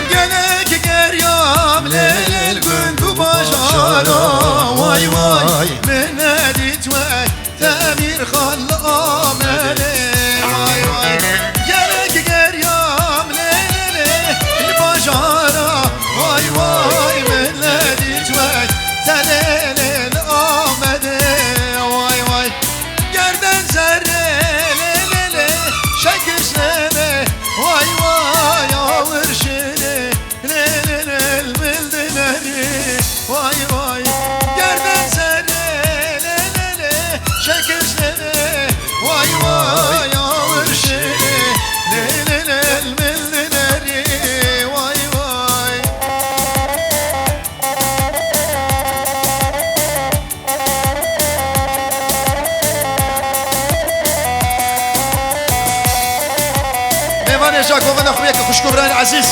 Gelek geryam leyl gün bu başara vay vay Menedit ve temir hallı amele vay vay Gelek geryam leyl başara vay vay Menedit ve telelel amele vay vay Gerden zerre şekişlere vay vay ağır şire lelelel bildileri vay vay Gerden zerre lelele şekişlere vay vay ağır şire lelelel bildileri vay vay ايوان جاك وانا اخوياك خوشكم راني عزيز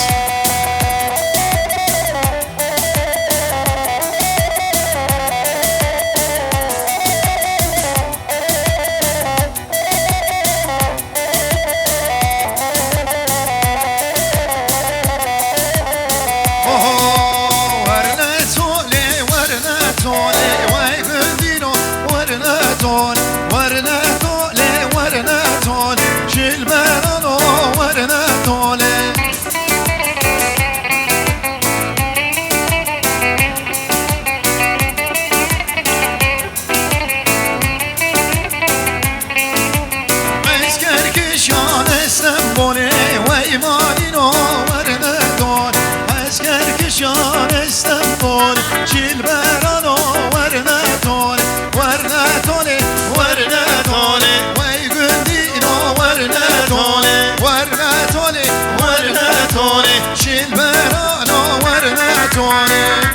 شان استنبول شیل برانو ورنتونه ورنتونه ورنتونه وی گندینو ورنتونه ورنتونه ورنتونه شیل برانو ورنتونه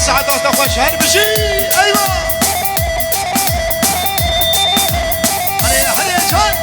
سعادات اخوة شهر بشي ايوه هيا هيا جان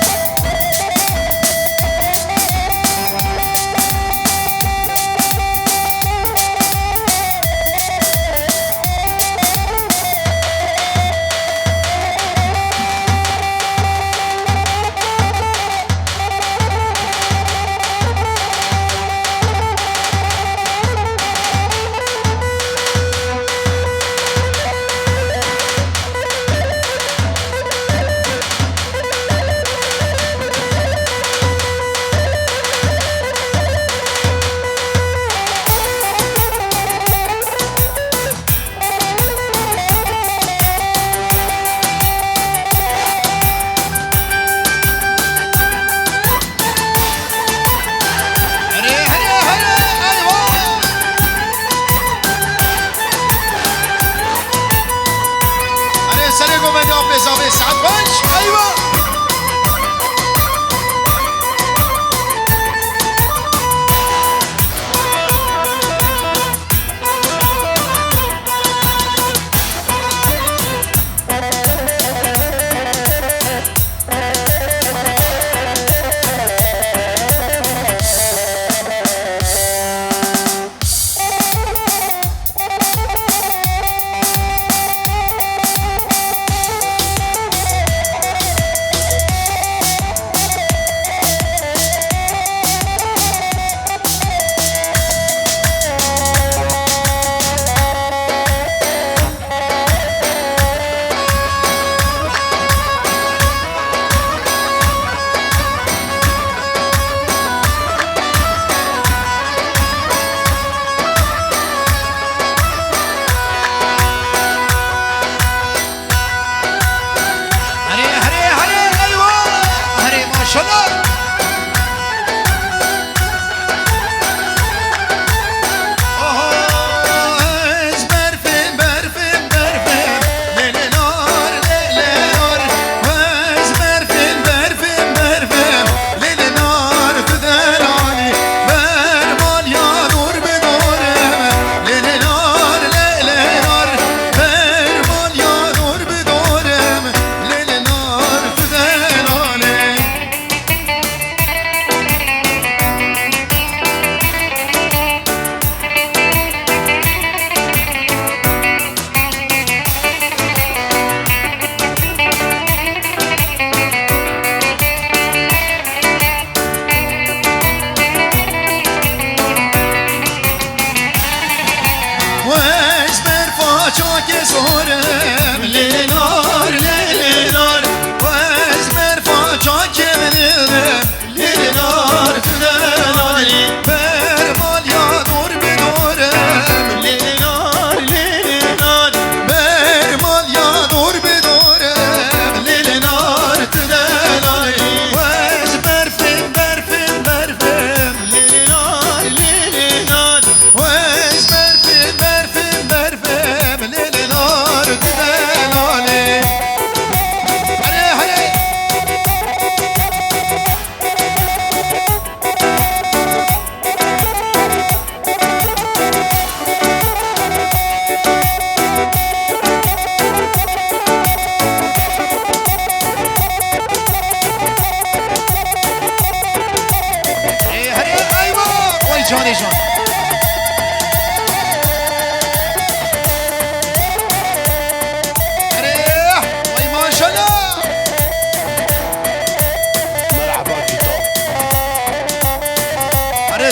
جانی جان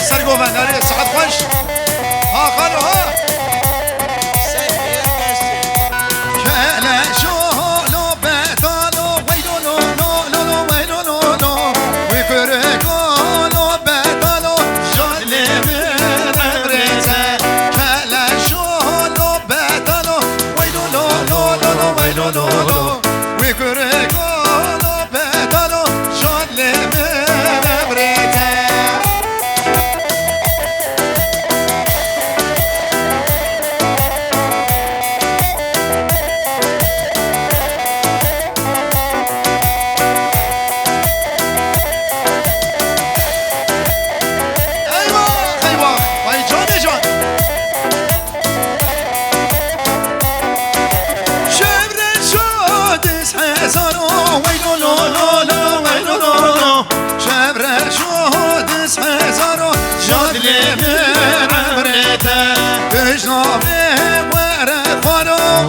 سرگوبند آره ساعت خوش ها خانو ها کله شولو بتالو ویلو لو لو لو ویلو لو لو وی کرگولو بتالو شالی مرمرزه کله شولو بتالو ویلو لو لو لو ویلو لو لو وی کرگولو بتالو شالی مرمرزه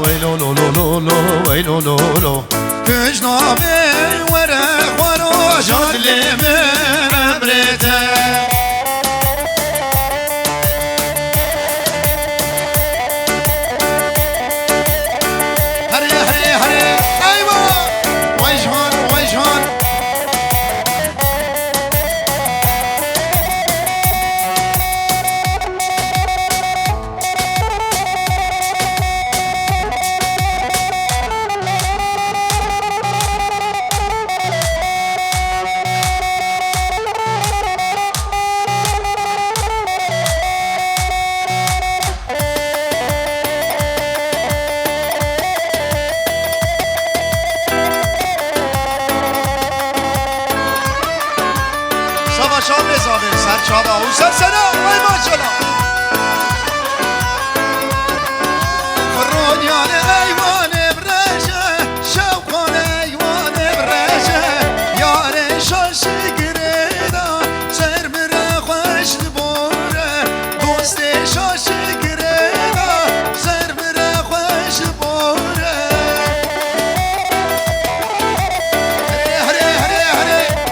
ويلو لو لو لو لو ويلو لو لو كجنابي ورا خورو جاد لي من بريته هري هري هري ايوه وجهان وجهان شام نظامه سر چابا و سر سنا وای ماشالله خرونیان ایوان برشه شوقان ایوان برشه یار شاشی گریدا سر بره خوش بوره دوست شاشی گریدا سر بره خوش بوره هره هره هره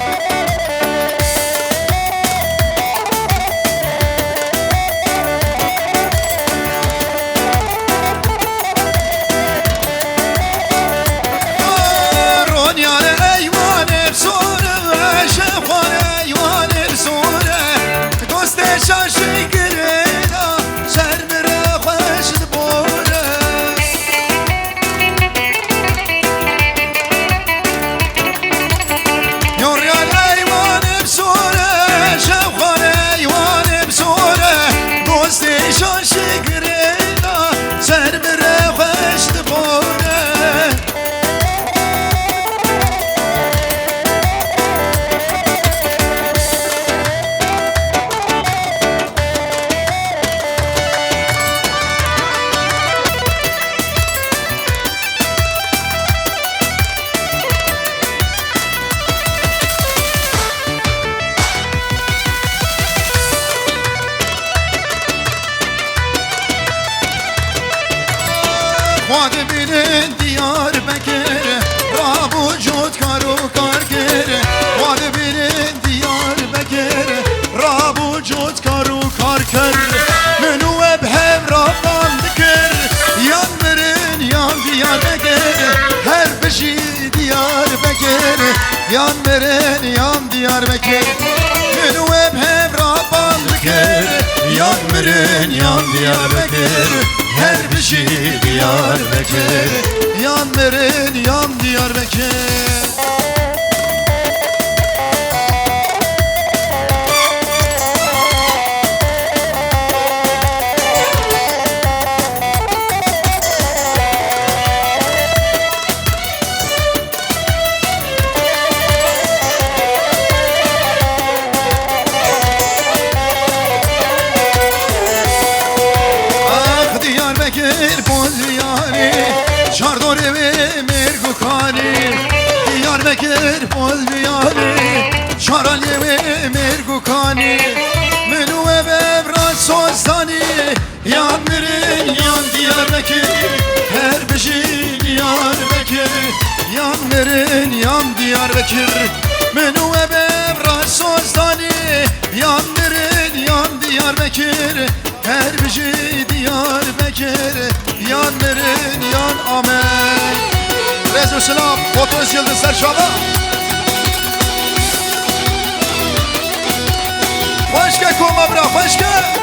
واد بینن دیار بکر رابو جود کارو کار کر واد بینن دیار بکر رابو جود کارو کار کر منو به رابان دکر یان برن یان دیار بکر هر بشی دیار بکر یان برن یان دیار بکر منو به رابان دکر یان برن یان دیار بکر her bir şey Diyarbakır yan verin yan Diyarbakır Diyarbakır boz diyari Şaraliye mergukani Menü ve مرن yan Diyarbakır Menü ebem rasozdanı yan merın yan Diyarbakır Her bir şey Diyarbakır yan merın yan amen Resul selam 30 yıldız Serşaba Başka koma bırak başka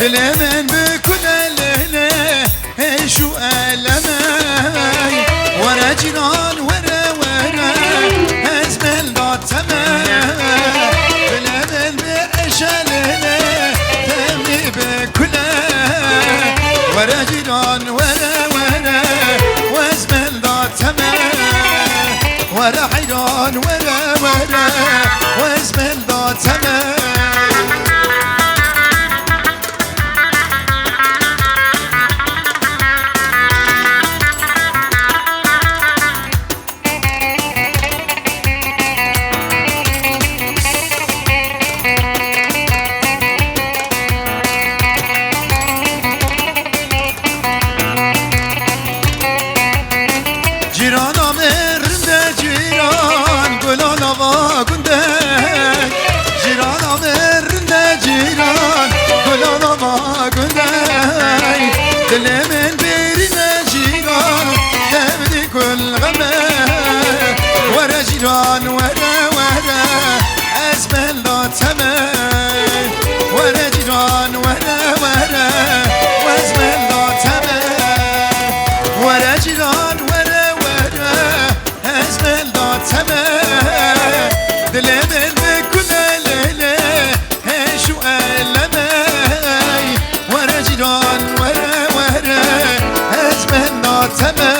Bilemen bükün elene hey şu eleme Vere cinan vere ezmel dateme Bilemen be eşelene temli büküne Vere cinan vere ezmel dateme Vere hayran vere ezmel dateme Dilemin birine ciran Devdi kul game Vere ciran vere Ezmel dateme Vere ciran vere Ezmel dateme Vere ciran vere Ezmel dateme Dilemin bükün elene Hey şu eleme Vere ciran dateme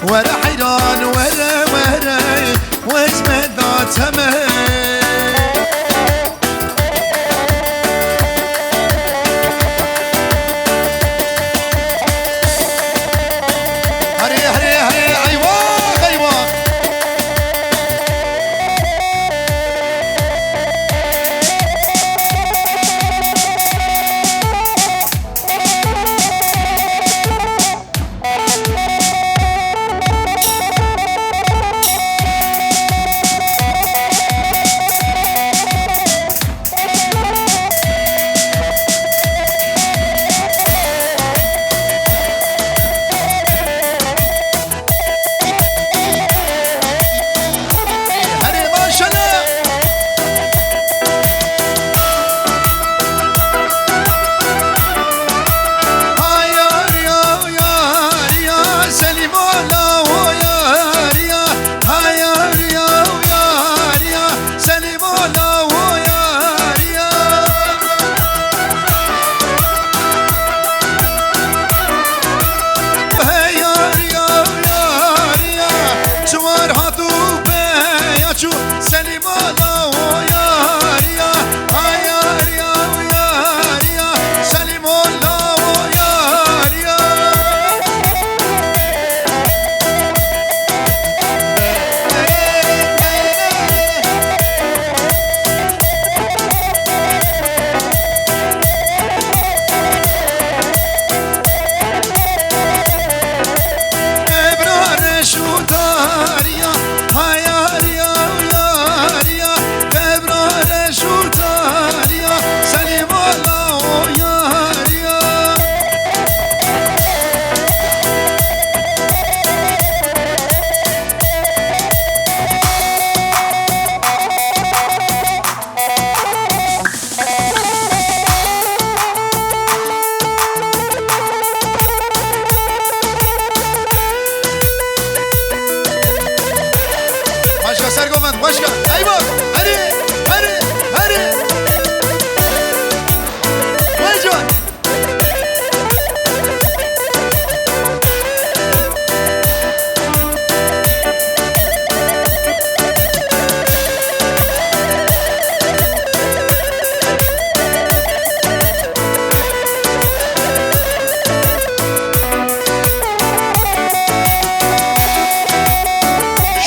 Vere hayran vere Vezme dateme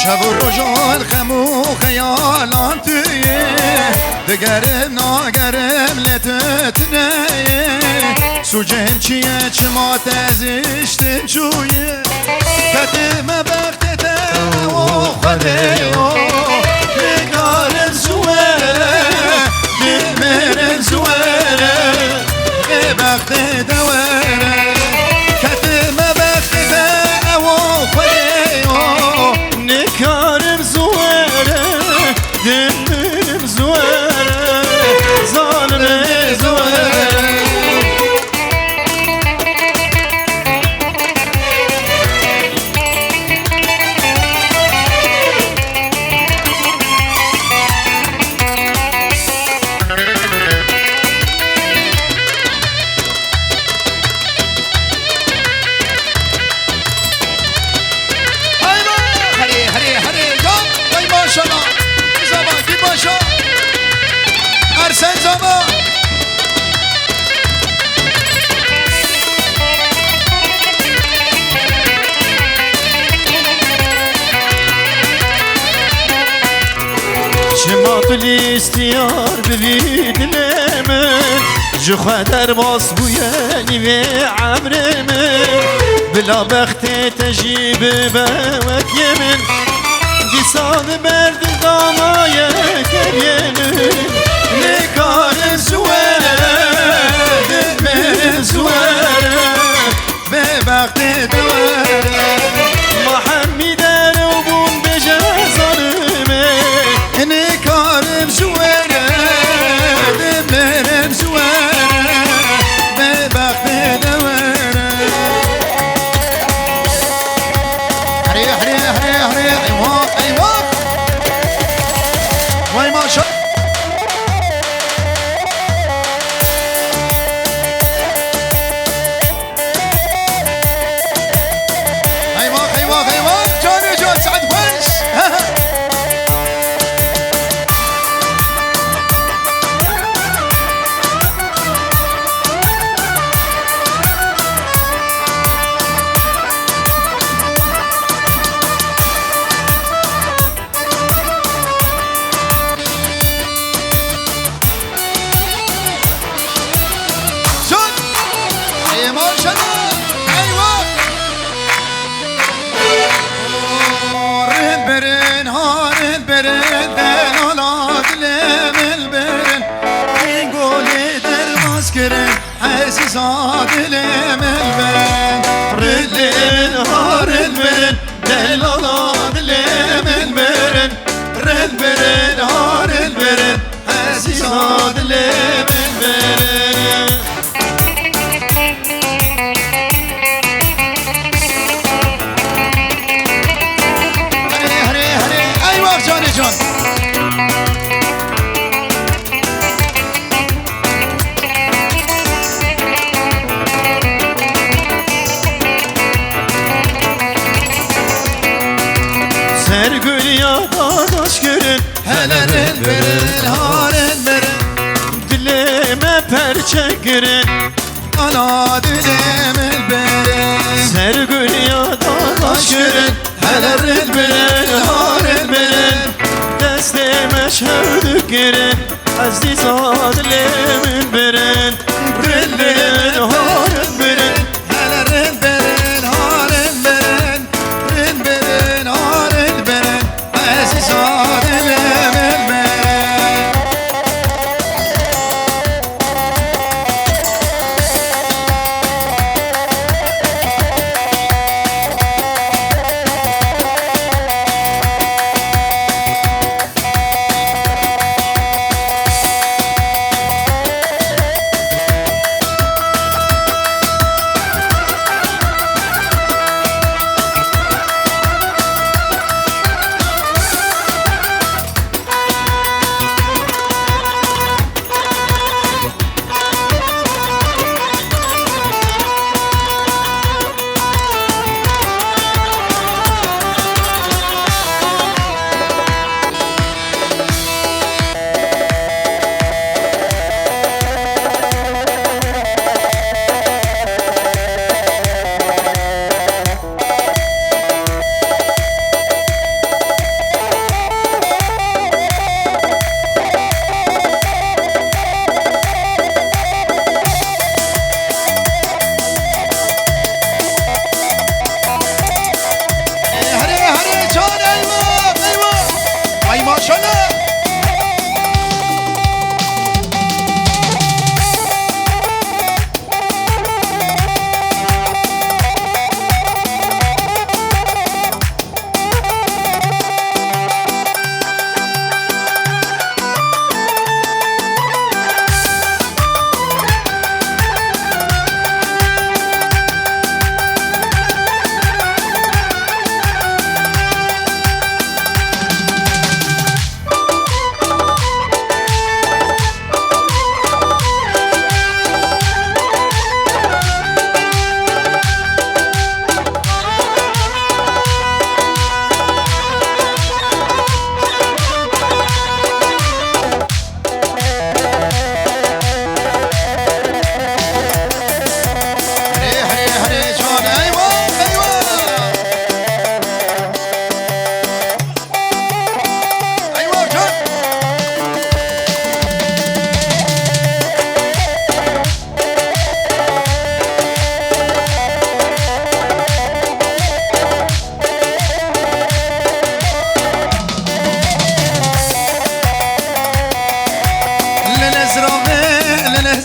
شب و روزان خم و خیالان تویه دگرم ناگرم لتتنه سوجهم چیه چما تزشتم چویه کتم بختته و خده نگارم زوره دمرم زوره بخت دوره کتم بختته و خده نگارم زوره دمرم زوره ظالم زوره چما استیار ببید لمن جو خدر باس بوینی و عمرمن بلا بخت تجیب بوک یمن دیسان برد دامای کریمن نکار زوره دمر زوره به بخت دوره محمی در و بون بجه ظالمه نکارم زوره دمرم زوره به بخت دوره هری هری هری هری ایوان ایوان وای ماشا ایوان ایوان ایوان جاني جان سعد فارس عزيزة دلم البن ردلن هارن برن دلالا دلم البرن رد برن هارن برن عزيزة دلم البن هري هري هري ايوه جاني جان Sergül ya dadaş görün Helerin verin harin verin Dileme perçe girin Ala dilemin verin Sergül ya dadaş görün Helerin verin harin verin Desteme şevdük girin Aziza dilemin verin Dilemin harin verin Helerin verin harin verin Rin verin harin verin Aziza dilemin verin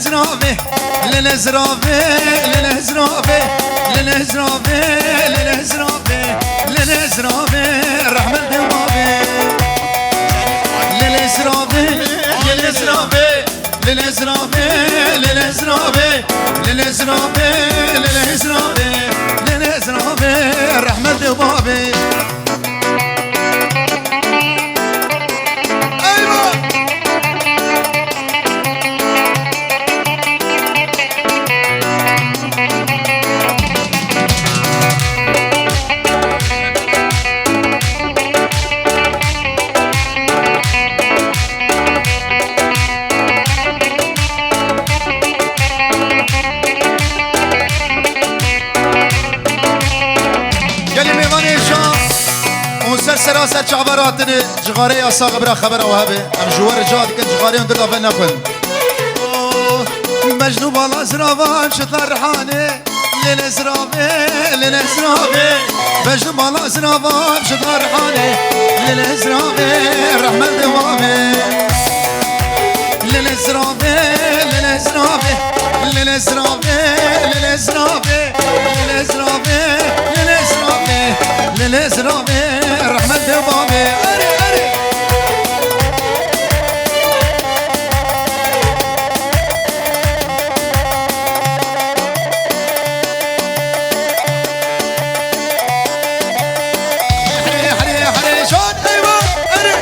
للزرافة للزرافة للزرافة للزرافة للزرافة للزرافة رحمة دوابة للزرافة للزرافة للزرافة للزرافة للزرافة للزرافة للزرافة رحمة دوابة سراسر چعبراتن جغاره اساق برا خبر وهبه ام جوار جاد كن جغاره اندر دافن نكن مجنون بالا زرافه شطر رحانه للزرافه للزرافه مجنون بالا زرافه شطر رحانه للزرافه رحمه دوامه للزرافه للزرافه للزرافه للزرافه للزرافه للزرافه للزرافه رحمة دوامه أري أري حري حري حري شون أيوة أري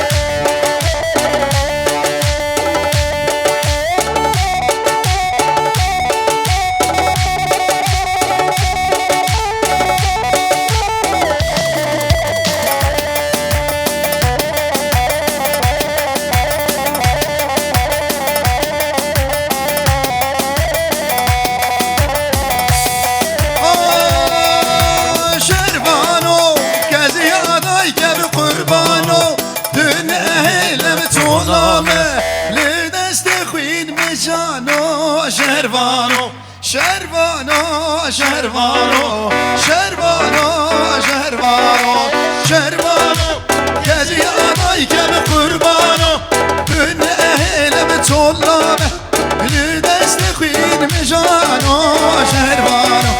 شربانو شربانو شربانو شربانو شربانو شربانو كذي أناي كم قربانو كن أهل بتولامه لدست خوين مجانو شربانو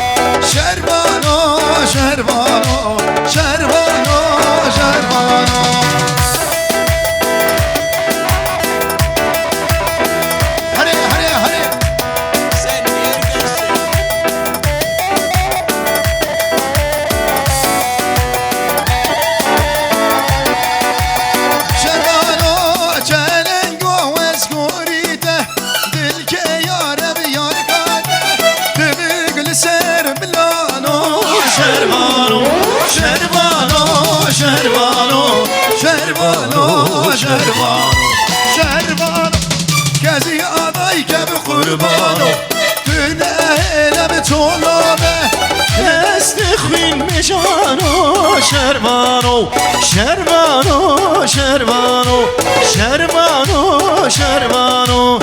شربانو شربانو شربانو شربانو شربانو شربانو شربانو شربانو كذي أضايك بقربانو تن أهل بتولامه استخوين مجانو شربانو شربانو شربانو شربانو شربانو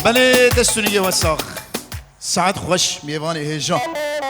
بله دستونیه وساخ ساعت خوش میوان هجا